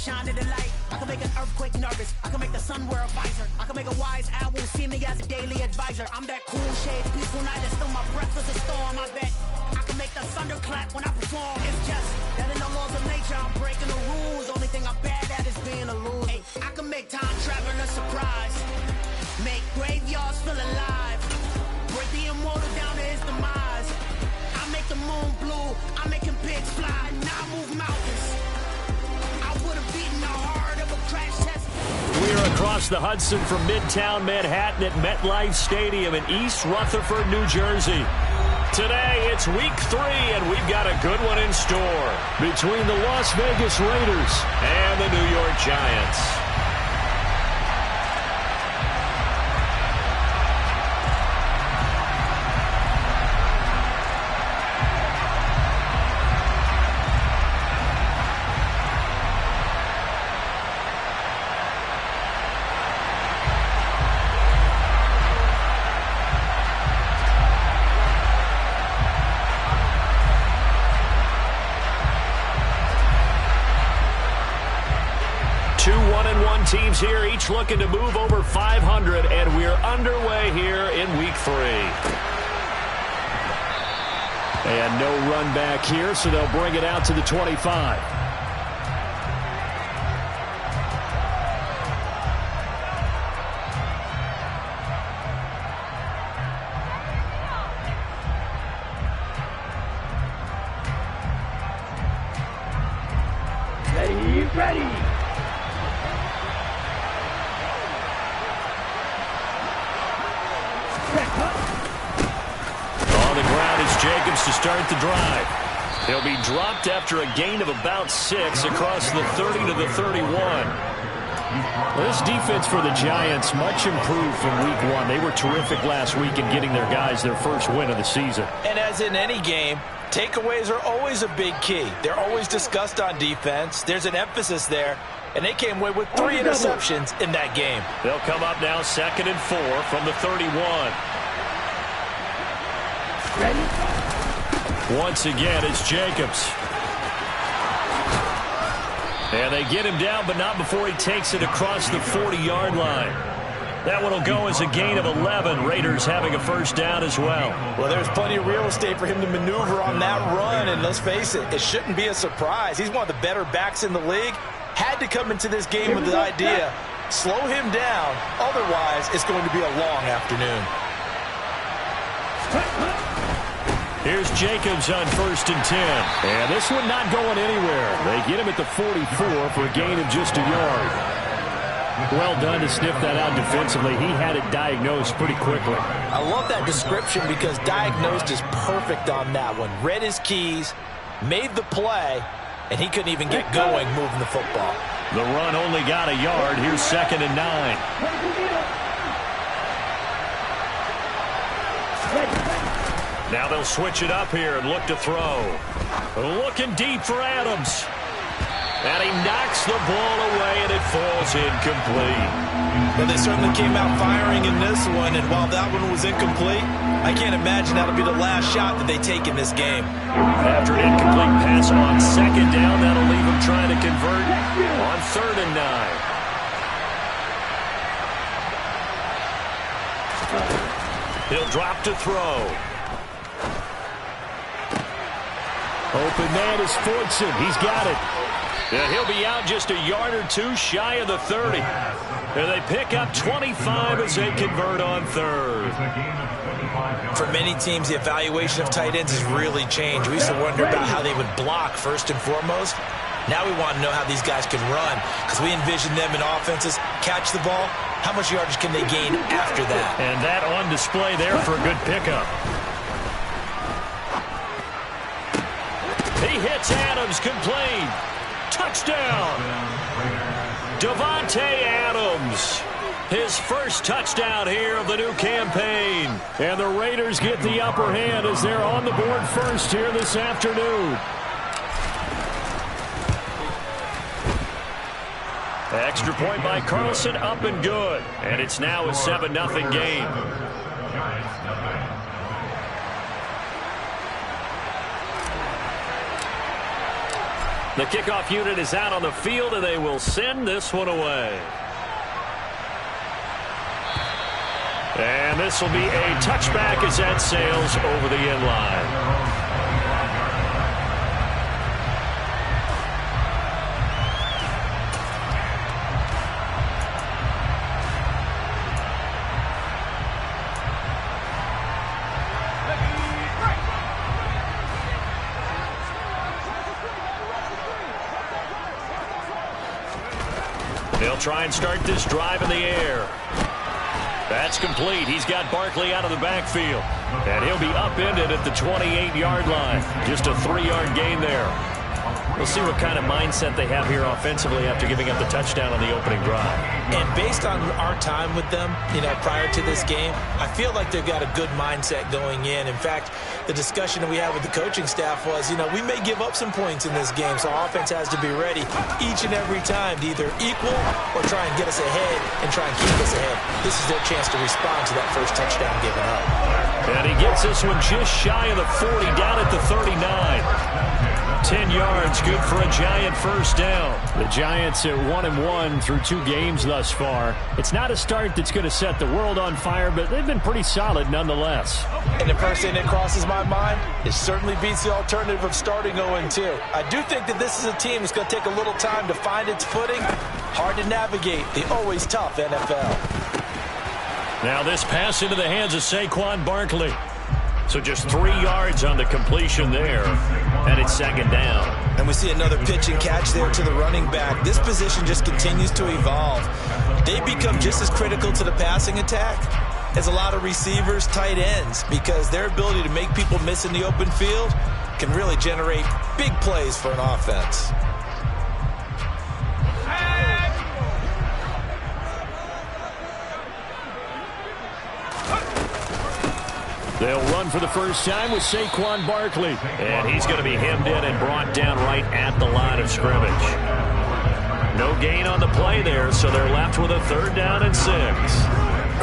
shine in the light. I can make an earthquake nervous. I can make the sun wear a visor. I can make a wise owl see me as a daily advisor. I'm that cool shade, peaceful night, and still my breath is a storm. I bet I can make the thunder clap when I perform. It's just that in the laws of nature, I'm breaking the rules. Only thing I'm bad at is being a loser. Hey, I can make time travel a surprise. Make graveyards feel alive. Break the immortal down to his demise. I make the moon blue. I make him pigs fly. Now I move mountains. I would have beaten the heart of a crash test. We're across the Hudson from Midtown Manhattan at MetLife Stadium in East Rutherford, New Jersey. Today, it's week 3, and we've got a good one in store between the Las Vegas Raiders and the New York Giants. Teams here, each looking to move over 500, and we're underway here in week 3. And no run back here, so they'll bring it out to the 25. Ready. On the ground is Jacobs to start the drive. He'll be dropped after a gain of about 6 across the 30 to the 31. This defense for the Giants much improved from week 1. They were terrific last week in getting their guys their first win of the season. And as in any game, takeaways are always a big key. They're always discussed on defense. There's an emphasis there. And they came away with 3 interceptions in that game. They'll come up now 2nd and 4 from the 31. Ready. Once again, it's Jacobs. And they get him down, but not before he takes it across the 40-yard line. That one will go as a gain of 11. Raiders having a first down as well. Well, there's plenty of real estate for him to maneuver on that run. And let's face it, it shouldn't be a surprise. He's one of the better backs in the league. Had to come into this game with the idea, slow him down. Otherwise, it's going to be a long afternoon. Here's Jacobs on 1st and 10. And this one not going anywhere. They get him at the 44 for a gain of just a yard. Well done to sniff that out defensively. He had it diagnosed pretty quickly. I love that description because diagnosed is perfect on that one. Read his keys, made the play, and he couldn't even get going moving the football. The run only got a yard. Here's 2nd and 9. Now they'll switch it up here and look to throw. Looking deep for Adams. And he knocks the ball away, and it falls incomplete. Well, they certainly came out firing in this one, and while that one was incomplete, I can't imagine that'll be the last shot that they take in this game. After an incomplete pass on 2nd down, that'll leave him trying to convert on 3rd and 9. He'll drop to throw. Open man is Fortson. He's got it. And he'll be out just a yard or 2 shy of the 30. And they pick up 25 as they convert on 3rd. For many teams, the evaluation of tight ends has really changed. We used to wonder about how they would block first and foremost. Now we want to know how these guys can run, because we envision them in offenses catch the ball. How much yardage can they gain after that? And that on display there for a good pickup. He hits Adams, complete. Touchdown. Davante Adams. His first touchdown here of the new campaign. And the Raiders get the upper hand as they're on the board first here this afternoon. Extra point by Carlson, up and good. And it's now a 7-0 game. The kickoff unit is out on the field, and they will send this one away. And this will be a touchback as that sails over the end line. They'll try and start this drive in the air. That's complete. He's got Barkley out of the backfield. And he'll be upended at the 28-yard line. Just a 3-yard gain there. We'll see what kind of mindset they have here offensively after giving up the touchdown on the opening drive. And based on our time with them, prior to this game, I feel like they've got a good mindset going in. In fact, the discussion that we had with the coaching staff was, we may give up some points in this game, so our offense has to be ready each and every time to either equal or try and get us ahead and try and keep us ahead. This is their chance to respond to that first touchdown given up. And he gets this one just shy of the 40, down at the 39. 10 yards, good for a Giant first down. The Giants are 1-1 through 2 games thus far. It's not a start that's going to set the world on fire, but they've been pretty solid nonetheless. And the first thing that crosses my mind, it certainly beats the alternative of starting 0-2. I do think that this is a team that's going to take a little time to find its footing. Hard to navigate the always tough NFL. Now this pass into the hands of Saquon Barkley. So just 3 yards on the completion there, and it's second down. And we see another pitch and catch there to the running back. This position just continues to evolve. They become just as critical to the passing attack as a lot of receivers, tight ends, because their ability to make people miss in the open field can really generate big plays for an offense. They'll run for the first time with Saquon Barkley. And he's going to be hemmed in and brought down right at the line of scrimmage. No gain on the play there, so they're left with a 3rd down and 6.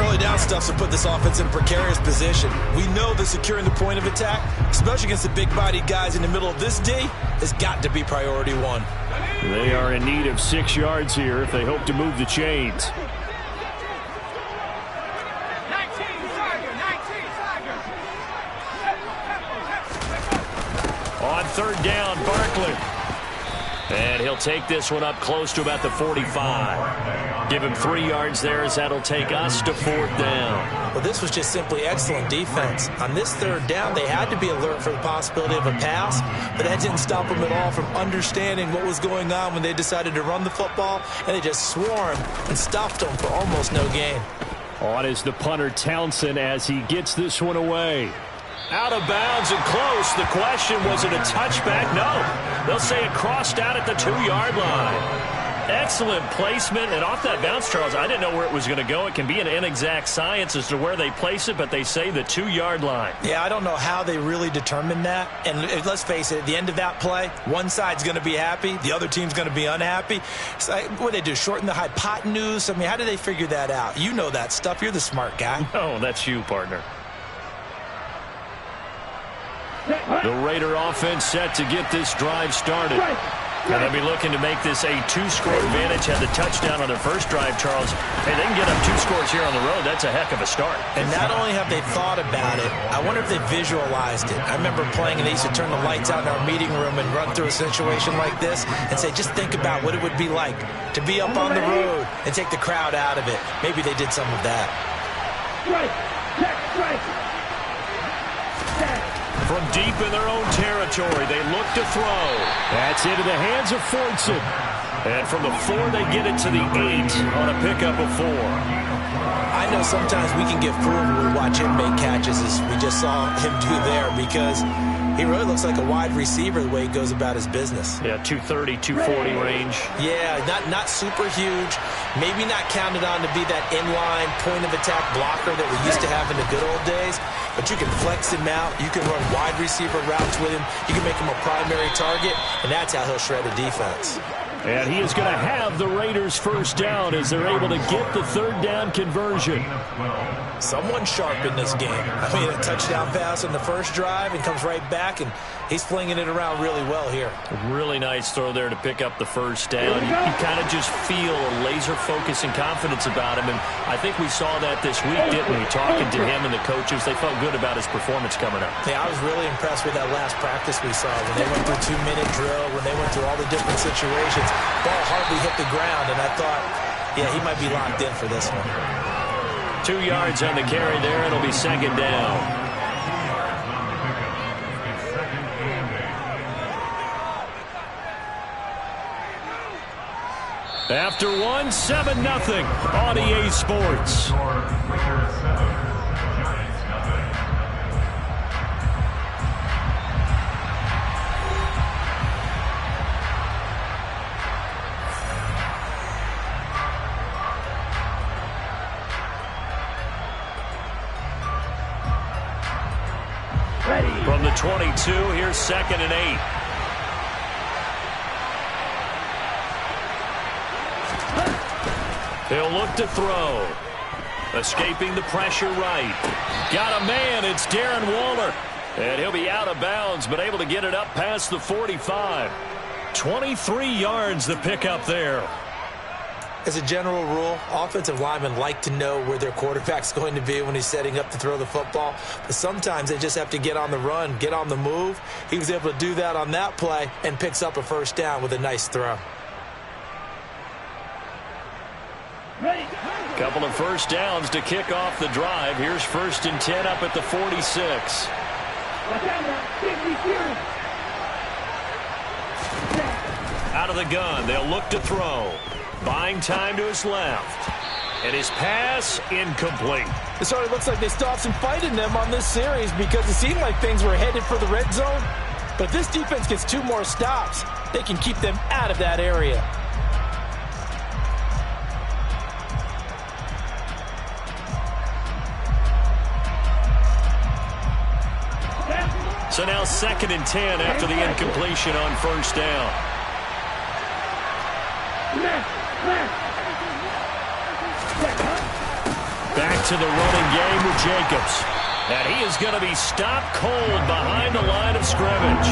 Early down stuff to put this offense in a precarious position. We know that securing the point of attack, especially against the big-bodied guys in the middle of this D, has got to be priority 1. They are in need of 6 yards here if they hope to move the chains. On 3rd down, Barkley. And he'll take this one up close to about the 45. Give him 3 yards there as that'll take us to 4th down. Well, this was just simply excellent defense. On this 3rd down, they had to be alert for the possibility of a pass, but that didn't stop them at all from understanding what was going on when they decided to run the football, and they just swarmed and stopped them for almost no gain. On is the punter Townsend as he gets this one away. Out of bounds and close. The question, was it a touchback? No. They'll say it crossed out at the 2-yard line. Excellent placement. And off that bounce, Charles, I didn't know where it was going to go. It can be an inexact science as to where they place it, but they say the 2-yard line. Yeah, I don't know how they really determined that. And let's face it, at the end of that play, one side's going to be happy, the other team's going to be unhappy. So what do they do, shorten the hypotenuse? I mean, how do they figure that out? You know that stuff. You're the smart guy. No, that's you, partner. The Raider offense set to get this drive started. And they'll be looking to make this a 2-score advantage. Had the touchdown on their first drive, Charles. Hey, they can get up 2 scores here on the road. That's a heck of a start. And not only have they thought about it, I wonder if they visualized it. I remember playing, and they used to turn the lights out in our meeting room and run through a situation like this and say, just think about what it would be like to be up on the road and take the crowd out of it. Maybe they did some of that. From deep in their own territory, they look to throw. That's into the hands of Fordson. And from the 4, they get it to the 8 on a pickup of 4. I know sometimes we can get fooled when we watch him make catches, as we just saw him do there, because he really looks like a wide receiver the way he goes about his business. Yeah, 230, 240 range. Yeah, not super huge. Maybe not counted on to be that inline point-of-attack blocker that we used to have in the good old days. But you can flex him out. You can run wide receiver routes with him. You can make him a primary target, and that's how he'll shred a defense. And he is going to have the Raiders first down as they're able to get the third down conversion. Someone sharp in this game. I mean, a touchdown pass on the first drive and comes right back, and he's flinging it around really well here. Really nice throw there to pick up the first down. You kind of just feel a laser focus and confidence about him, and I think we saw that this week, didn't we? Talking to him and the coaches, they felt good about his performance coming up. Yeah, I was really impressed with that last practice we saw when they went through 2-minute drill, when they went through all the different situations. Ball hardly hit the ground, and I thought, yeah, he might be locked in for this one. 2 yards on the carry there. It'll be second down. After 7-0 on EA Sports. From the 22, here's 2nd and 8. He'll look to throw. Escaping the pressure right. Got a man, it's Darren Waller. And he'll be out of bounds, but able to get it up past the 45. 23 yards the pickup there. As a general rule, offensive linemen like to know where their quarterback's going to be when he's setting up to throw the football. But sometimes they just have to get on the run, get on the move. He was able to do that on that play and picks up a first down with a nice throw. Couple of first downs to kick off the drive. Here's 1st and 10 up at the 46. Out of the gun, they'll look to throw. Buying time to his left. And his pass incomplete. It sort of looks like they still have some fight in them on this series because it seemed like things were headed for the red zone. But if this defense gets 2 more stops, they can keep them out of that area. So now 2nd and 10 after the incompletion on first down. Back to the running game with Jacobs. And he is going to be stopped cold behind the line of scrimmage.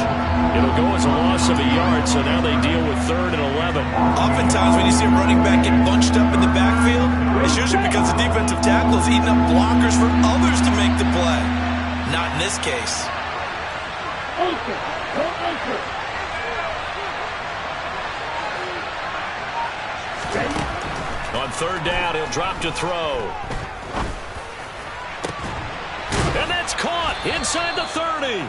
It'll go as a loss of a yard, so now they deal with 3rd and 11. Oftentimes when you see a running back get bunched up in the backfield, it's usually because the defensive tackle is eating up blockers for others to make the play. Not in this case. On 3rd down, he'll drop to throw. And that's caught inside the 30.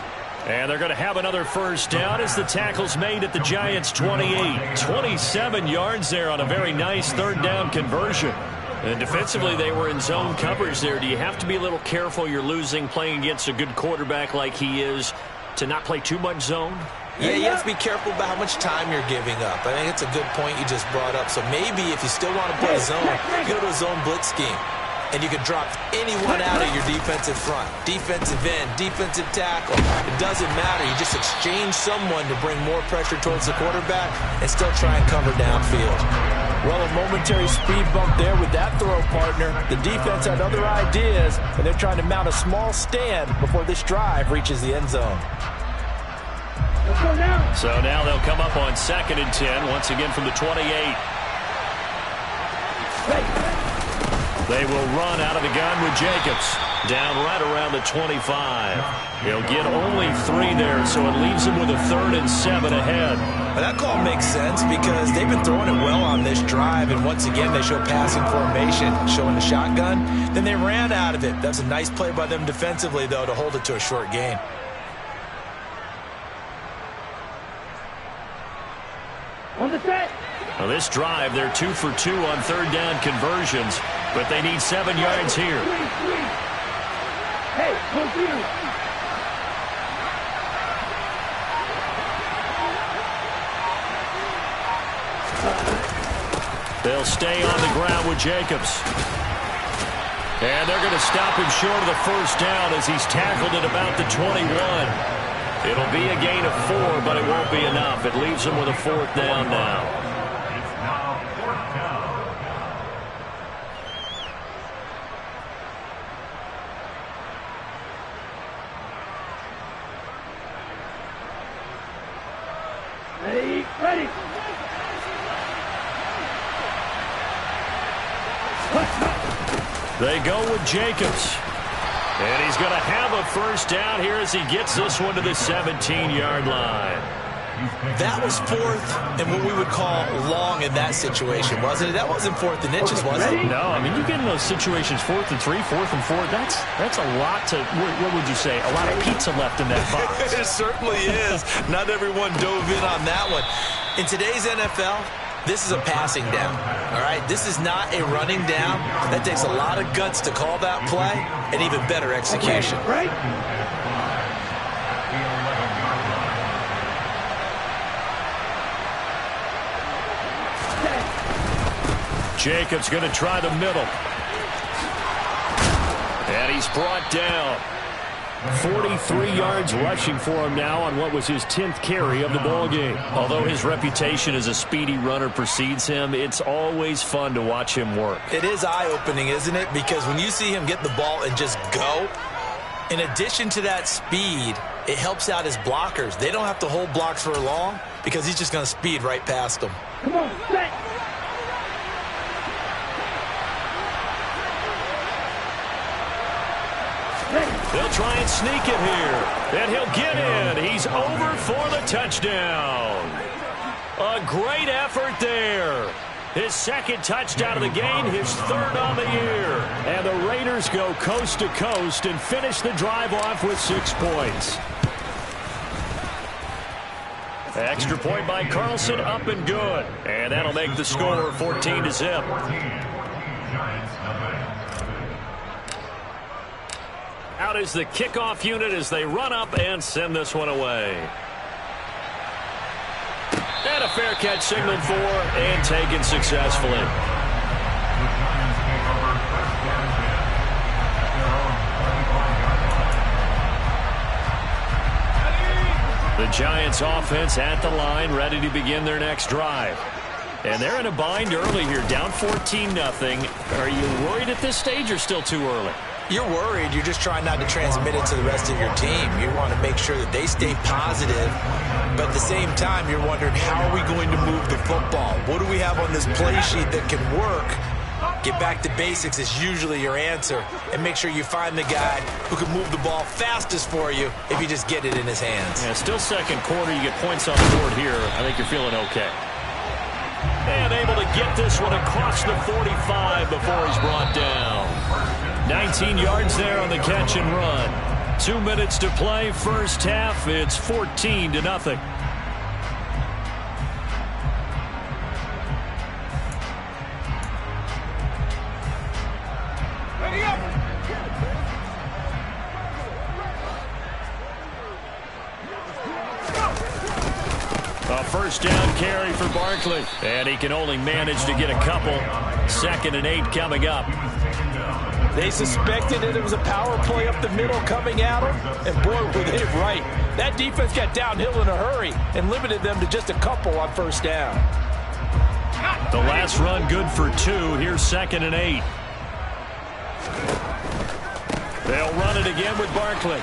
And they're going to have another first down as the tackle's made at the Giants' 28. 27 yards there on a very nice 3rd down conversion. And defensively, they were in zone coverage there. Do you have to be a little careful you're losing playing against a good quarterback like he is to not play too much zone? Yeah, you have to be careful about how much time you're giving up. I think it's a good point you just brought up. So maybe if you still want to play zone, you go to a zone blitz scheme. And you can drop anyone out of your defensive front. Defensive end, defensive tackle. It doesn't matter. You just exchange someone to bring more pressure towards the quarterback and still try and cover downfield. Well, a momentary speed bump there with that throw partner. The defense had other ideas, and they're trying to mount a small stand before this drive reaches the end zone. So now they'll come up on 2nd and 10, once again from the 28. They will run out of the gun with Jacobs. Down right around the 25. He'll get only 3 there, so it leaves him with a 3rd and 7 ahead. Well, that call makes sense because they've been throwing it well on this drive, and once again they show passing formation, showing the shotgun. Then they ran out of it. That's a nice play by them defensively, though, to hold it to a short gain. On the set. Well, this drive, they're 2 for 2 on 3rd down conversions, but they need 7 yards here. Hey, hold you. They'll stay on the ground with Jacobs. And they're going to stop him short of the first down as he's tackled at about the 21. It'll be a gain of 4, but it won't be enough. It leaves him with a 4th down now. They go with Jacobs. And he's going to have a first down here as he gets this one to the 17-yard line. That was fourth and what we would call long in that situation, wasn't it? That wasn't fourth and inches, was it? No, I mean, you get in those situations, 4th and 3, 4th and 4, that's a lot to, what would you say, a lot of pizza left in that box. It certainly is. Not everyone dove in on that one. In today's NFL, this is a passing down, all right? This is not a running down. That takes a lot of guts to call that play and even better execution. Right? Jacobs going to try the middle. And he's brought down. 43 yards rushing for him now on what was his 10th carry of the ballgame. Although his reputation as a speedy runner precedes him, it's always fun to watch him work. It is eye-opening, isn't it? Because when you see him get the ball and just go, in addition to that speed, it helps out his blockers. They don't have to hold blocks for long because he's just going to speed right past them. Come on, set. They'll try and sneak it here. And he'll get in. He's over for the touchdown. A great effort there. His second touchdown of the game, his 3rd on the year. And the Raiders go coast to coast and finish the drive off with 6 points. Extra point by Carlson, up and good. And that'll make the score 14-0. Out is the kickoff unit as they run up and send this one away. And a fair catch signaled for and taken successfully. The Giants offense at the line, ready to begin their next drive. And they're in a bind early here, down 14-0. Are you worried at this stage or still too early? You're worried. You're just trying not to transmit it to the rest of your team. You want to make sure that they stay positive. But at the same time, you're wondering, how are we going to move the football? What do we have on this play sheet that can work? Get back to basics is usually your answer. And make sure you find the guy who can move the ball fastest for you if you just get it in his hands. Yeah, still second quarter. You get points on the board here. I think you're feeling okay. And able to get this one across the 45 before he's brought down. 19 yards there on the catch and run. 2 minutes to play, first half. It's 14-0. Ready up. A first down carry for Barkley. And he can only manage to get a couple. 2nd and 8 coming up. They suspected that it was a power play up the middle coming at them, and boy, were they right. That defense got downhill in a hurry and limited them to just a couple on first down. The last run good for 2. Here's 2nd and 8. They'll run it again with Barkley.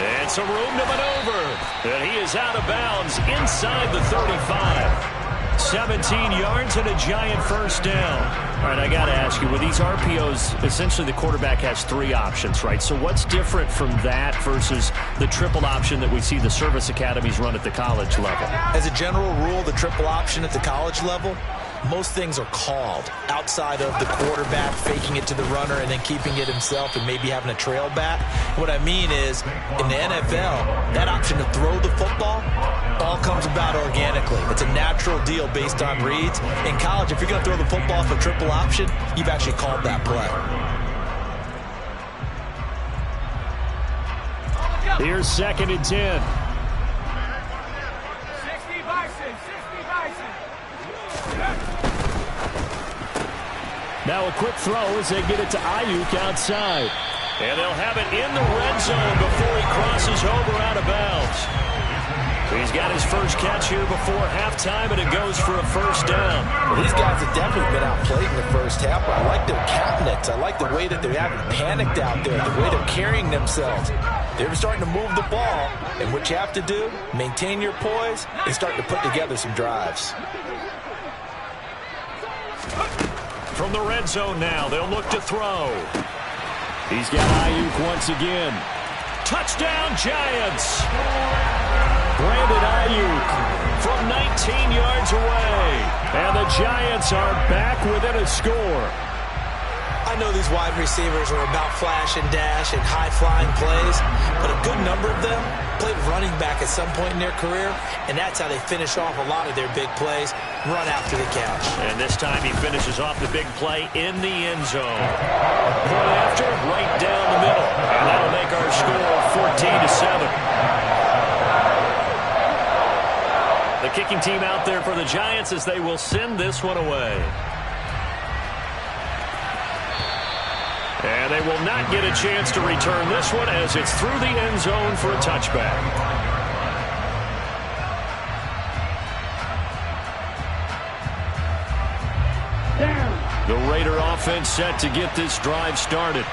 And some room to maneuver. And he is out of bounds inside the 35. 17 yards and a Giant first down. All right, I got to ask you, with these RPOs, essentially the quarterback has 3 options, right? So what's different from that versus the triple option that we see the service academies run at the college level? As a general rule, the triple option at the college level, most things are called outside of the quarterback faking it to the runner and then keeping it himself and maybe having a trail back. What I mean is, in the NFL, that option to throw the football all comes about organically. It's a natural deal based on reads. In college, if you're going to throw the football for triple option, you've actually called that play. Here's 2nd and 10. 60 Bison, 60 Bison. Now a quick throw as they get it to Ayuk outside. And they'll have it in the red zone before he crosses over out of bounds. He's got his first catch here before halftime, and it goes for a first down. Well, these guys have definitely been outplayed in the first half, but I like their cabinets. I like the way that they haven't panicked out there, the way they're carrying themselves. They're starting to move the ball, and what you have to do, maintain your poise and start to put together some drives. From the red zone now, they'll look to throw. He's got Ayuk once again. Touchdown, Giants! Brandon Ayuk from 19 yards away. And the Giants are back within a score. I know these wide receivers are about flash and dash and high-flying plays, but a good number of them played running back at some point in their career, and that's how they finish off a lot of their big plays, run after the catch. And this time he finishes off the big play in the end zone. Point after, right down the middle. And that'll make our score 14-7. The kicking team out there for the Giants as they will send this one away. And they will not get a chance to return this one as it's through the end zone for a touchback. The Raider offense set to get this drive started.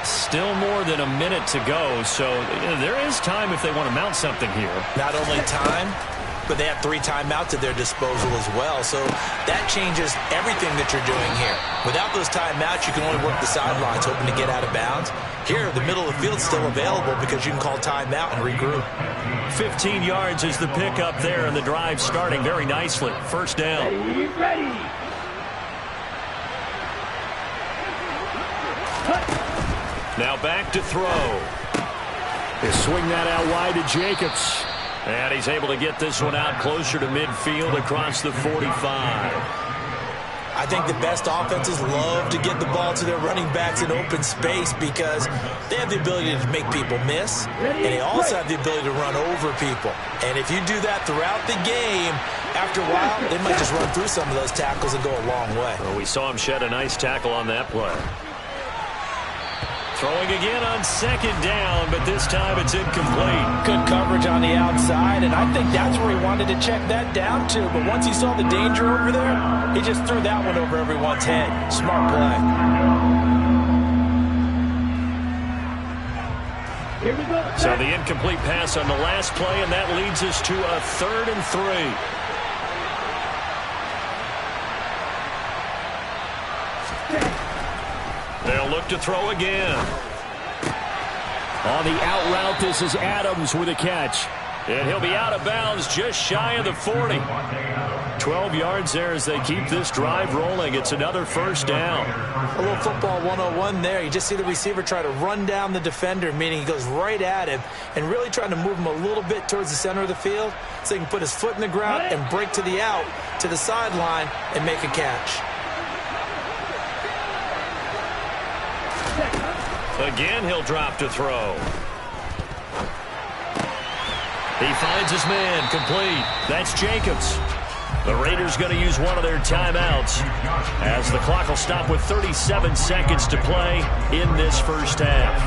Still more than a minute to go, so there is time if they want to mount something here. Not only time, but they have 3 timeouts at their disposal as well. So that changes everything that you're doing here. Without those timeouts, you can only work the sidelines, hoping to get out of bounds. Here, the middle of the field's still available because you can call timeout and regroup. 15 yards is the pickup there, and the drive starting very nicely. First down. Ready. Now back to throw. He'll swing that out wide to Jacobs. And he's able to get this one out closer to midfield across the 45. I think the best offenses love to get the ball to their running backs in open space because they have the ability to make people miss, and they also have the ability to run over people. And if you do that throughout the game, after a while, they might just run through some of those tackles and go a long way. Well, we saw him shed a nice tackle on that play. Throwing again on second down, but this time it's incomplete. Good coverage on the outside, and I think that's where he wanted to check that down to. But once he saw the danger over there, he just threw that one over everyone's head. Smart play. Here we go. So the incomplete pass on the last play, and that leads us to a 3rd and 3. They'll look to throw again. On the out route, this is Adams with a catch. And he'll be out of bounds just shy of the 40. 12 yards there as they keep this drive rolling. It's another first down. A little football 101 there. You just see the receiver try to run down the defender, meaning he goes right at him and really trying to move him a little bit towards the center of the field so he can put his foot in the ground and break to the out, to the sideline, and make a catch. Again, he'll drop to throw. He finds his man, complete. That's Jacobs. The Raiders going to use one of their timeouts as the clock will stop with 37 seconds to play in this first half.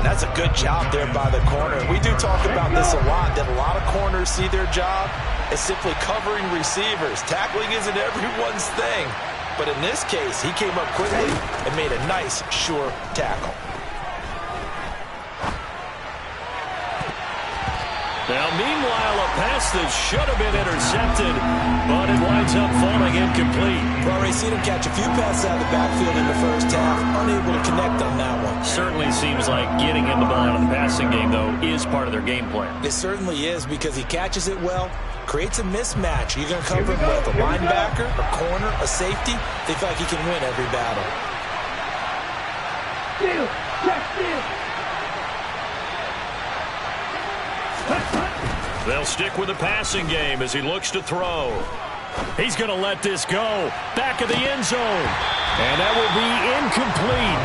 That's a good job there by the corner. We do talk about this a lot, that a lot of corners see their job as simply covering receivers. Tackling isn't everyone's thing. But in this case, he came up quickly and made a nice, sure tackle. Now, meanwhile, a pass that should have been intercepted, but it winds up falling incomplete. We've already seen him catch a few passes out of the backfield in the first half, unable to connect on that one. Certainly seems like getting him the ball out of the passing game, though, is part of their game plan. It certainly is because he catches it well, creates a mismatch. You're going to cover him with a linebacker, a corner, a safety. They feel like he can win every battle. Steal. Check steal. They'll stick with the passing game as he looks to throw. He's going to let this go. Back of the end zone. And that will be incomplete.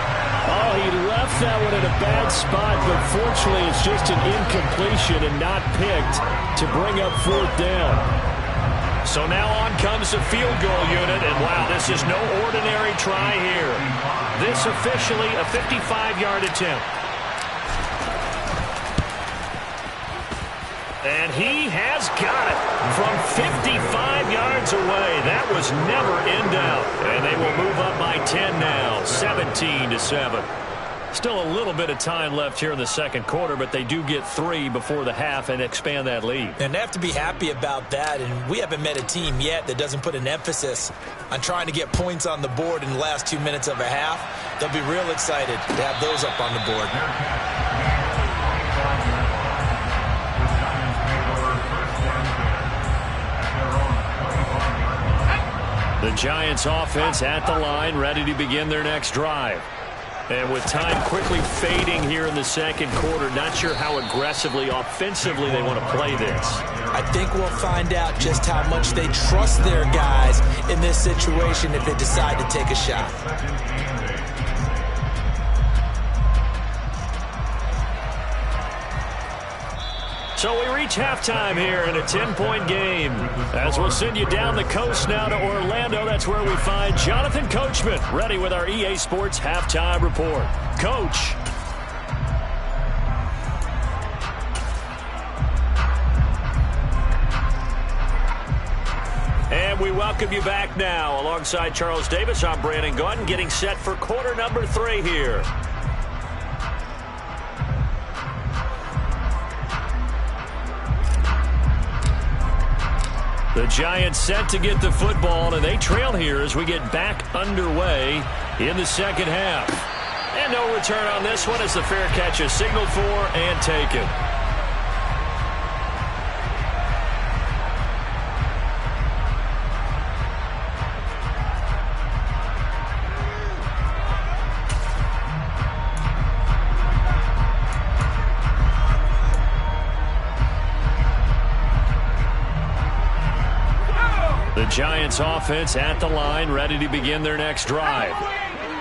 Oh, he left that one in a bad spot, but fortunately it's just an incompletion and not picked to bring up 4th down. So now on comes the field goal unit, and wow, this is no ordinary try here. This officially a 55-yard attempt. And he has got it from 55 yards away. That was never in doubt. And they will move up by 10 now, 17-7. Still a little bit of time left here in the second quarter, but they do get 3 before the half and expand that lead. And they have to be happy about that, and we haven't met a team yet that doesn't put an emphasis on trying to get points on the board in the last 2 minutes of a half. They'll be real excited to have those up on the board. The Giants offense at the line, ready to begin their next drive. And with time quickly fading here in the second quarter, not sure how aggressively, offensively they want to play this. I think we'll find out just how much they trust their guys in this situation if they decide to take a shot. So we reach halftime here in a 10-point game. As we'll send you down the coast now to Orlando, that's where we find Jonathan Coachman, ready with our EA Sports Halftime Report. Coach. And we welcome you back now. Alongside Charles Davis, I'm Brandon Gaudin, getting set for quarter number 3 here. The Giants set to get the football, and they trail here as we get back underway in the second half. And no return on this one as the fair catch is signaled for and taken. The Giants offense at the line, ready to begin their next drive.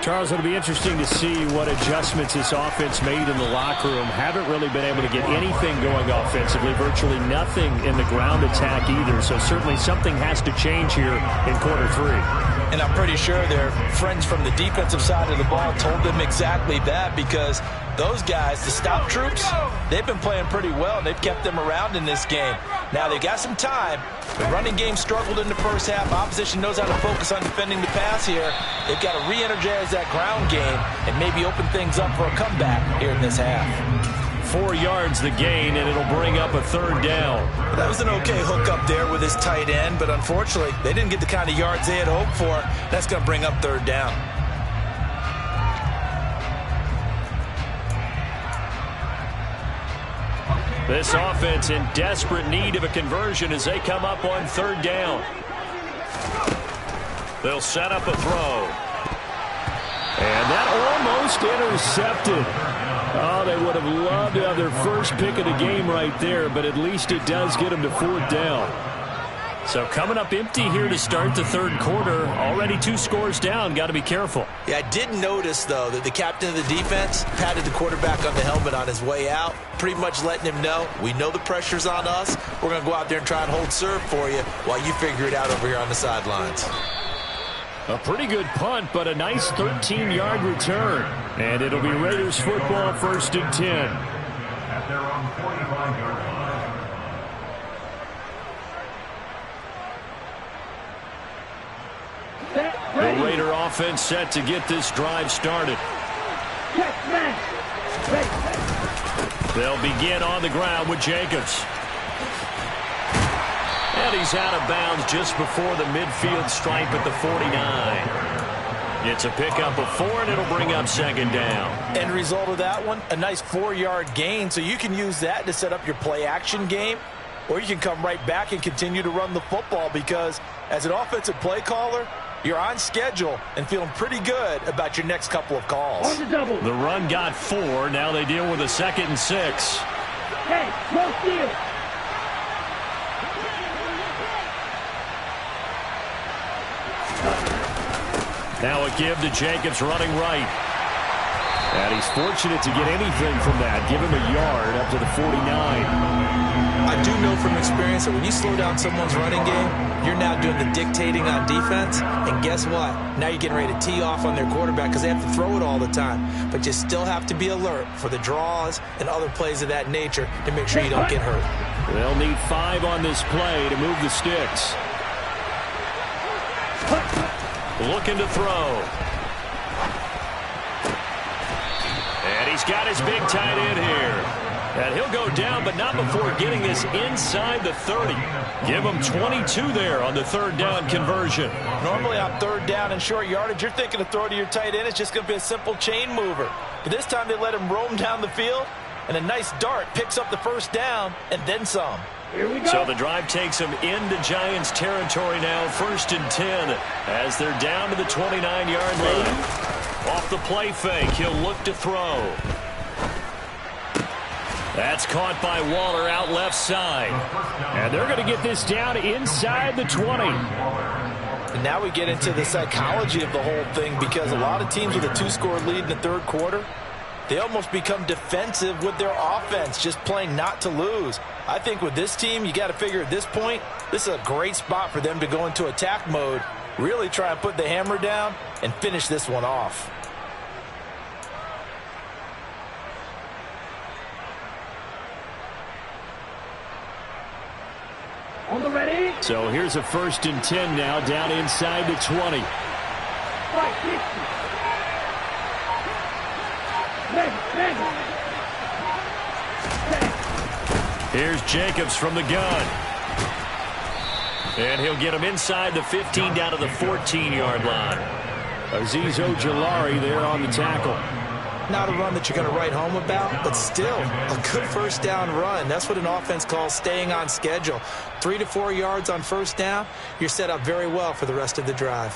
Charles, it'll be interesting to see what adjustments this offense made in the locker room. Haven't really been able to get anything going offensively, virtually nothing in the ground attack either. So certainly something has to change here in quarter 3. And I'm pretty sure their friends from the defensive side of the ball told them exactly that, because those guys, the stop troops, they've been playing pretty well, and they've kept them around in this game. Now, they got some time. The running game struggled in the first half. Opposition knows how to focus on defending the pass here. They've got to re-energize that ground game and maybe open things up for a comeback here in this half. 4 yards the gain, and it'll bring up a third down. That was an okay hook up there with his tight end, but unfortunately, they didn't get the kind of yards they had hoped for. That's going to bring up third down. This offense in desperate need of a conversion as they come up on third down. They'll set up a throw. And that almost intercepted. Oh, they would have loved to have their first pick of the game right there, but at least it does get them to fourth down. So coming up empty here to start the third quarter. Already 2 scores down. Got to be careful. Yeah, I did notice, though, that the captain of the defense patted the quarterback on the helmet on his way out, pretty much letting him know, we know the pressure's on us. We're going to go out there and try and hold serve for you while you figure it out over here on the sidelines. A pretty good punt, but a nice 13-yard return. And it'll be Raiders football, 1st and 10. At their own 45-yard line. The Raider offense set to get this drive started. They'll begin on the ground with Jacobs. And he's out of bounds just before the midfield stripe at the 49. It's a pickup of 4, and it'll bring up second down. End result of that one, a nice 4-yard gain, so you can use that to set up your play-action game, or you can come right back and continue to run the football, because as an offensive play caller, you're on schedule and feeling pretty good about your next couple of calls. The run got 4. Now they deal with a 2nd and 6. Hey, no steal. Now a give to Jacobs running right. And he's fortunate to get anything from that. Give him a yard up to the 49. I do know from experience that when you slow down someone's running game, you're now doing the dictating on defense. And guess what? Now you're getting ready to tee off on their quarterback because they have to throw it all the time. But you still have to be alert for the draws and other plays of that nature to make sure you don't get hurt. They'll need 5 on this play to move the sticks. Looking to throw. he's got his big tight end here. And he'll go down, but not before getting this inside the 30. Give him 22 there on the third down conversion. Normally on third down and short yardage, you're thinking to throw to your tight end. It's just going to be a simple chain mover. But this time they let him roam down the field, and a nice dart picks up the first down and then some. Here we go. So the drive takes him into Giants territory now, 1st and 10, as they're down to the 29-yard line. Off the play fake, he'll look to throw. That's caught by Waller out left side. And they're going to get this down inside the 20. And now we get into the psychology of the whole thing, because a lot of teams with a 2-score lead in the third quarter, they almost become defensive with their offense, just playing not to lose. I think with this team, you got to figure at this point, this is a great spot for them to go into attack mode, really try and put the hammer down and finish this one off. On the ready. So here's a 1st and 10 now, down inside the 20. Right, 50. Here's Jacobs from the gun. And he'll get him inside the 15 down to the 14-yard line. Azeez Ojulari there on the tackle. Not a run that you're going to write home about, but still a good first down run. That's what an offense calls staying on schedule. 3 to 4 yards on first down, you're set up very well for the rest of the drive.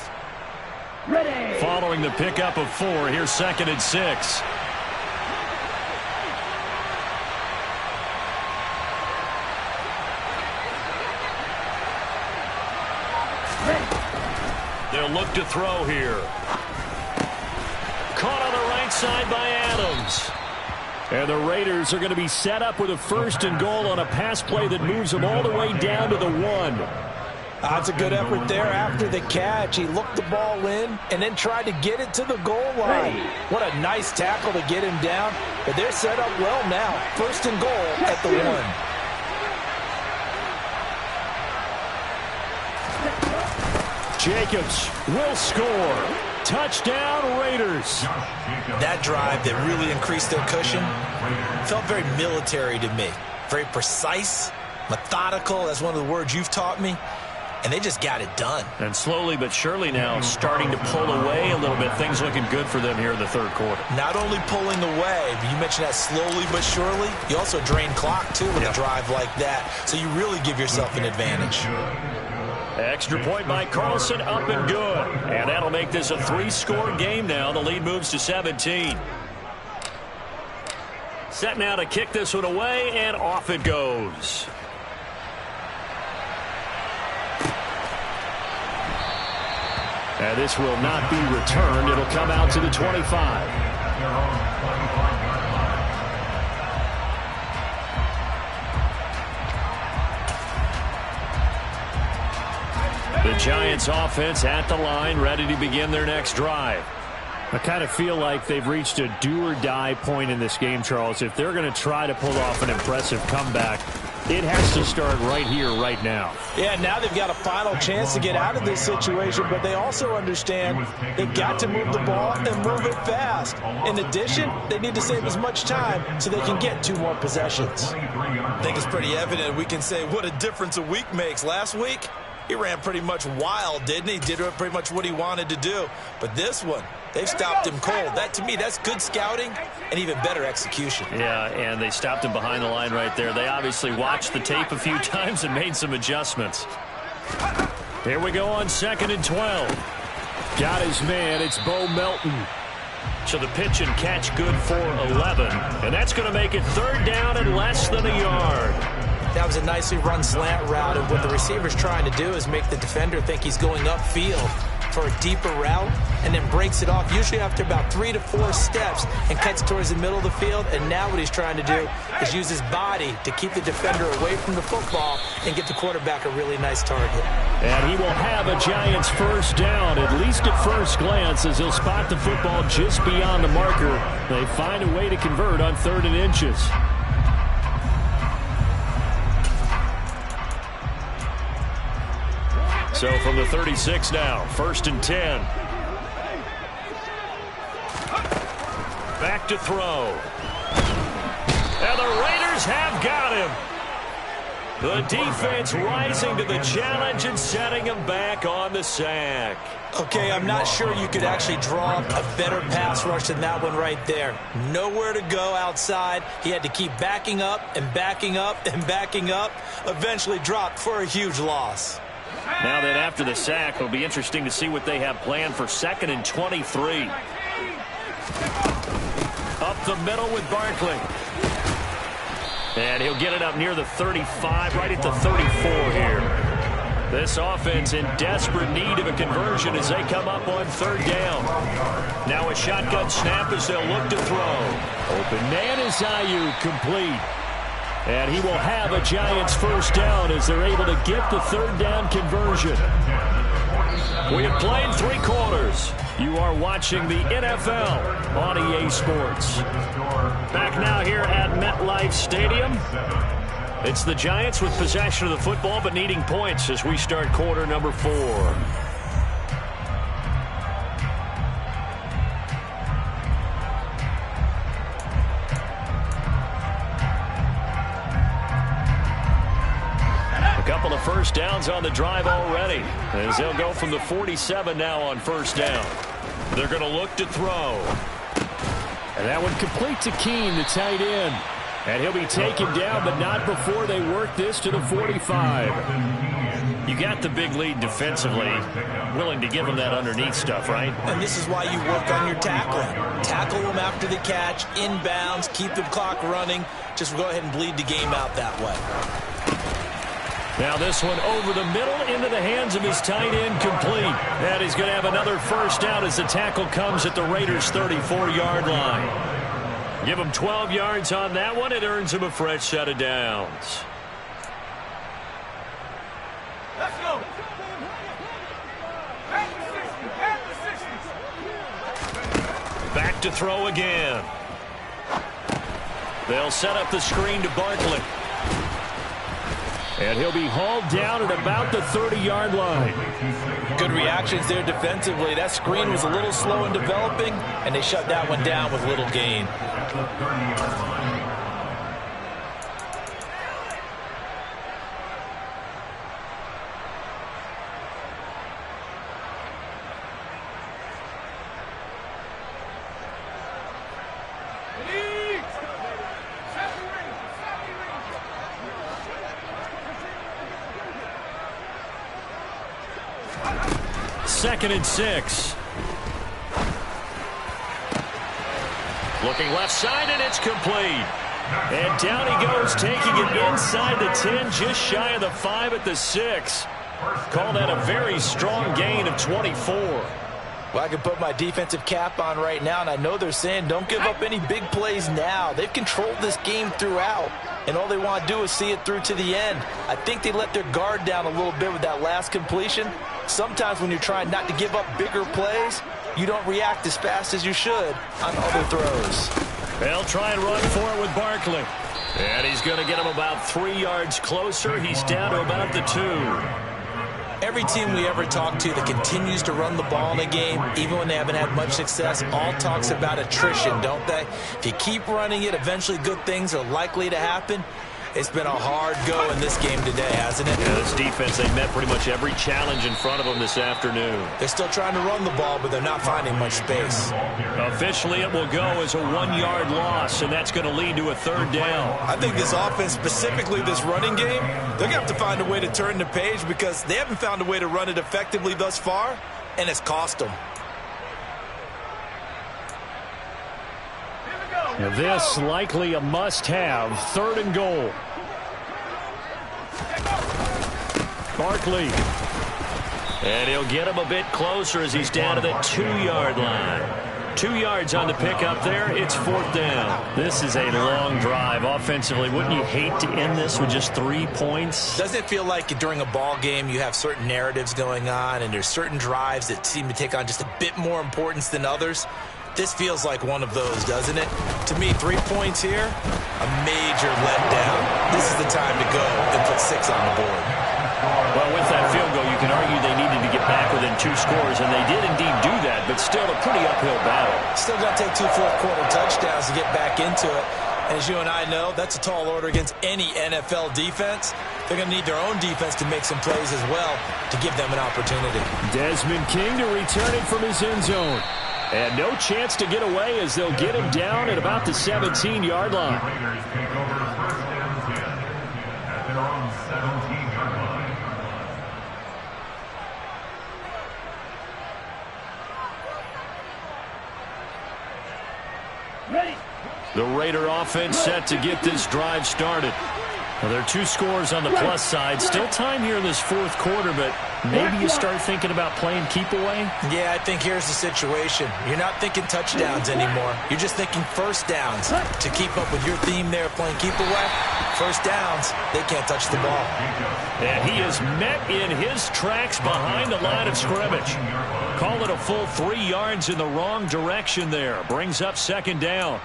Ready. Following the pickup of 4, here's 2nd and 6. They'll look to throw here. Caught on the right side by Adams. And the Raiders are going to be set up with a 1st and goal on a pass play that moves them all the way down to the 1. That's a good effort there after the catch. He looked the ball in and then tried to get it to the goal line. What a nice tackle to get him down. But they're set up well now. 1st and goal at the 1. Jacobs will score. Touchdown, Raiders. That drive that really increased their cushion felt very military to me. Very precise, methodical. That's one of the words you've taught me. And they just got it done. And slowly but surely now starting to pull away a little bit. Things looking good for them here in the third quarter. Not only pulling away, but you mentioned that slowly but surely. You also drain clock, too, with a drive like that. So you really give yourself an advantage. Extra point by Carlson, up and good. And that'll make this a 3-score game now. The lead moves to 17. Set now to kick this one away, and off it goes. And this will not be returned. It'll come out to the 25. The Giants offense at the line, ready to begin their next drive. I kind of feel like they've reached a do-or-die point in this game, Charles. If they're going to try to pull off an impressive comeback, it has to start right here, right now. Yeah, now they've got a final chance to get out of this situation, but they also understand they've got to move the ball and move it fast. In addition, they need to save as much time so they can get 2 more possessions. I think it's pretty evident we can say what a difference a week makes. Last week, he ran pretty much wild, didn't he? Did pretty much what he wanted to do. But this one, they've stopped him cold. That, to me, that's good scouting and even better execution. Yeah, and they stopped him behind the line right there. They obviously watched the tape a few times and made some adjustments. Here we go on 2nd and 12. Got his man. It's Bo Melton. So the pitch and catch good for 11. And that's going to make it 3rd down and less than a yard. That was a nicely run slant route, and what the receiver's trying to do is make the defender think he's going upfield for a deeper route and then breaks it off, usually after about 3 to 4 steps, and cuts towards the middle of the field. And now what he's trying to do is use his body to keep the defender away from the football and get the quarterback a really nice target. And he will have a Giants 1st down, at least at first glance, as he'll spot the football just beyond the marker. They find a way to convert on 3rd and inches. So from the 36 now, 1st and 10. Back to throw. And the Raiders have got him. The defense rising to the challenge and setting him back on the sack. Okay, I'm not sure you could actually draw up a better pass rush than that one right there. Nowhere to go outside. He had to keep backing up and backing up and backing up. Eventually dropped for a huge loss. Now that after the sack, it'll be interesting to see what they have planned for 2nd and 23. Up the middle with Barkley. And he'll get it up near the 35, right at the 34 here. This offense in desperate need of a conversion as they come up on 3rd down. Now a shotgun snap as they'll look to throw. Open man is Ayuk, complete. And he will have a Giants 1st down as they're able to get the 3rd down conversion. We have played 3 quarters. You are watching the NFL on EA Sports. Back now here at MetLife Stadium. It's the Giants with possession of the football but needing points as we start quarter number 4. A couple of 1st downs on the drive already as they'll go from the 47 now on 1st down. They're going to look to throw. And that one complete to Keene, the tight end. And he'll be taken down, but not before they work this to the 45. You got the big lead defensively. Willing to give them that underneath stuff, right? And this is why you work on your tackling. Tackle them after the catch, inbounds, keep the clock running. Just go ahead and bleed the game out that way. Now this one over the middle into the hands of his tight end, complete. And he's going to have another 1st down as the tackle comes at the Raiders' 34-yard line. Give him 12 yards on that one. It earns him a fresh set of downs. Let's go. Back to throw again. They'll set up the screen to Barkley. And he'll be hauled down at about the 30-yard line. Good reactions there defensively. That screen was a little slow in developing, and they shut that one down with little gain. Second and 6. Looking left side, and it's complete. And down he goes, taking it inside the 10, just shy of the 5 at the 6. Call that a very strong gain of 24. Well, I can put my defensive cap on right now, and I know they're saying don't give up any big plays now. They've controlled this game throughout, and all they want to do is see it through to the end. I think they let their guard down a little bit with that last completion. Sometimes when you're trying not to give up bigger plays, you don't react as fast as you should on other throws. They'll try and run for it with Barkley. And he's going to get him about 3 yards closer. He's down to about the 2. Every team we ever talk to that continues to run the ball in a game, even when they haven't had much success, all talks about attrition, don't they? If you keep running it, eventually good things are likely to happen. It's been a hard go in this game today, hasn't it? Yeah, this defense, they met pretty much every challenge in front of them this afternoon. They're still trying to run the ball, but they're not finding much space. Officially, it will go as a 1-yard loss, and that's going to lead to a 3rd down. I think this offense, specifically this running game, they're going to have to find a way to turn the page because they haven't found a way to run it effectively thus far, and it's cost them. Now this likely a must-have. 3rd and goal. Barkley. And he'll get him a bit closer as he's down to the 2-yard line. 2 yards on the pickup there. It's 4th down. This is a long drive offensively. Wouldn't you hate to end this with just 3 points? Doesn't it feel like during a ball game you have certain narratives going on and there's certain drives that seem to take on just a bit more importance than others? This feels like one of those, doesn't it? To me, 3 points here, a major letdown. This is the time to go and put 6 on the board. Well, with that field goal, you can argue they needed to get back within than 2 scores, and they did indeed do that, but still a pretty uphill battle. Still going to take 2 fourth-quarter touchdowns to get back into it. As you and I know, that's a tall order against any NFL defense. They're going to need their own defense to make some plays as well to give them an opportunity. Desmond King to return it from his end zone. And no chance to get away as they'll get him down at about the 17-yard line. The Raiders take over 1st and 10 at their own 17-yard line. Ready. The Raider offense set to get this drive started. Well, there are 2 scores on the plus side. Still time here in this 4th quarter, but maybe you start thinking about playing keep away? Yeah, I think here's the situation. You're not thinking touchdowns anymore. You're just thinking first downs. To keep up with your theme there, playing keep away, first downs, they can't touch the ball. And he is met in his tracks behind the line of scrimmage. Call it a full 3 yards in the wrong direction there. Brings up 2nd down.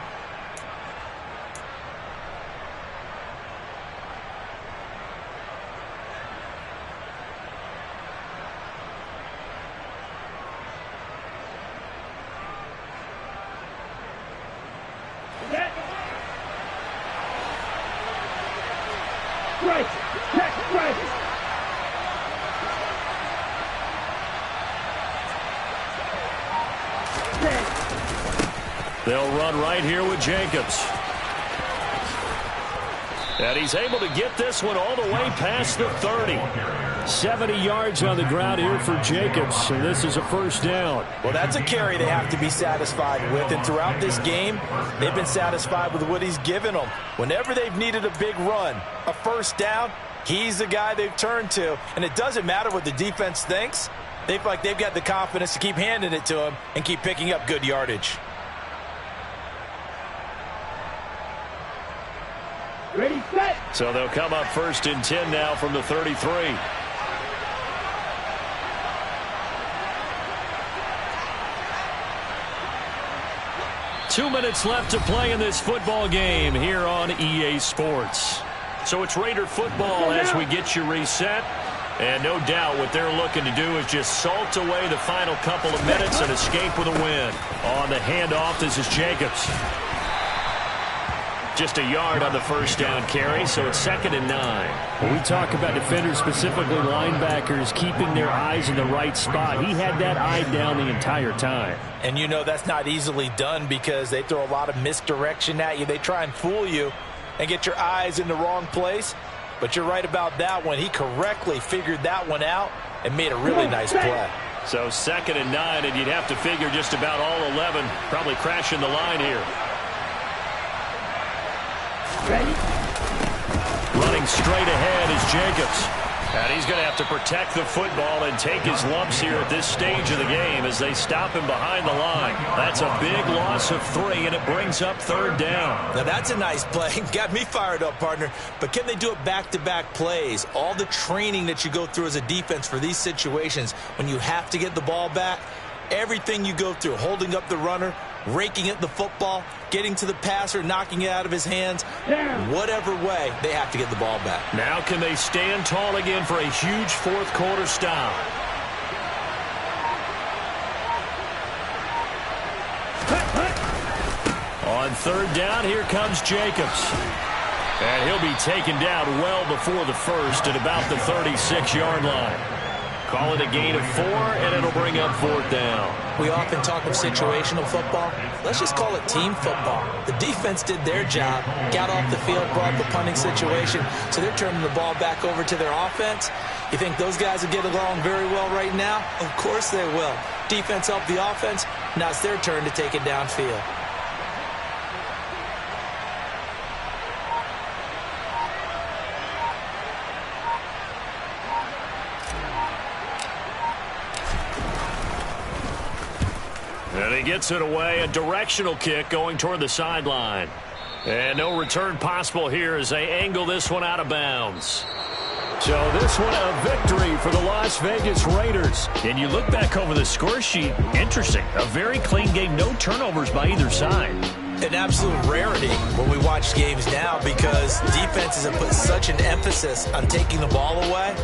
They'll run right here with Jacobs. And he's able to get this one all the way past the 30. 70 yards on the ground here for Jacobs, and this is a 1st down. Well, that's a carry they have to be satisfied with, and throughout this game, they've been satisfied with what he's given them. Whenever they've needed a big run, a 1st down, he's the guy they've turned to, and it doesn't matter what the defense thinks. They feel like they've got the confidence to keep handing it to him and keep picking up good yardage. Ready, set. So they'll come up 1st and 10 now from the 33. Two minutes left to play in this football game here on EA Sports. So it's Raider football as we get you reset. And no doubt what they're looking to do is just salt away the final couple of minutes and escape with a win. On the handoff, this is Jacobs. Just a yard on the 1st down carry, so it's 2nd and 9. When we talk about defenders, specifically linebackers, keeping their eyes in the right spot, he had that eye down the entire time. And you know that's not easily done because they throw a lot of misdirection at you. They try and fool you and get your eyes in the wrong place. But you're right about that one. He correctly figured that one out and made a really nice play. So 2nd and 9, and you'd have to figure just about all 11 probably crashing the line here. Ready. Running straight ahead is Jacobs. And he's going to have to protect the football and take his lumps here at this stage of the game as they stop him behind the line. That's a big loss of 3, and it brings up 3rd down. Now, that's a nice play. Got me fired up, partner. But can they do it back-to-back plays? All the training that you go through as a defense for these situations, when you have to get the ball back, everything you go through, holding up the runner, raking at the football, getting to the passer, knocking it out of his hands. Whatever way, they have to get the ball back. Now can they stand tall again for a huge 4th quarter stop? On 3rd down, here comes Jacobs. And he'll be taken down well before the 1st at about the 36-yard line. Call it a gain of 4, and it'll bring up 4th down. We often talk of situational football. Let's just call it team football. The defense did their job, got off the field, brought the punting situation, so they're turning the ball back over to their offense. You think those guys will get along very well right now? Of course they will. Defense helped the offense. Now it's their turn to take it downfield. And he gets it away, a directional kick going toward the sideline. And no return possible here as they angle this one out of bounds. So this one a victory for the Las Vegas Raiders. And you look back over the score sheet, interesting. A very clean game, no turnovers by either side. An absolute rarity when we watch games now because defenses have put such an emphasis on taking the ball away.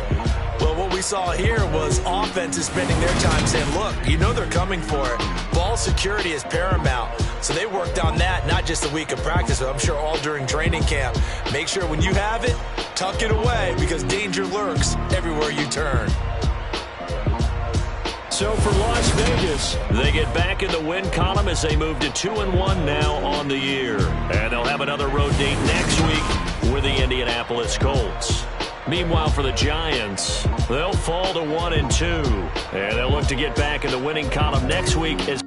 Well, what we saw here was offenses spending their time saying, look, you know they're coming for it. Ball security is paramount. So they worked on that, not just a week of practice, but I'm sure all during training camp. Make sure when you have it, tuck it away because danger lurks everywhere you turn. So for Las Vegas, they get back in the win column as they move to 2-1 now on the year. And they'll have another road date next week with the Indianapolis Colts. Meanwhile, for the Giants, they'll fall to 1-2. And they'll look to get back in the winning column next week as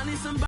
I need somebody.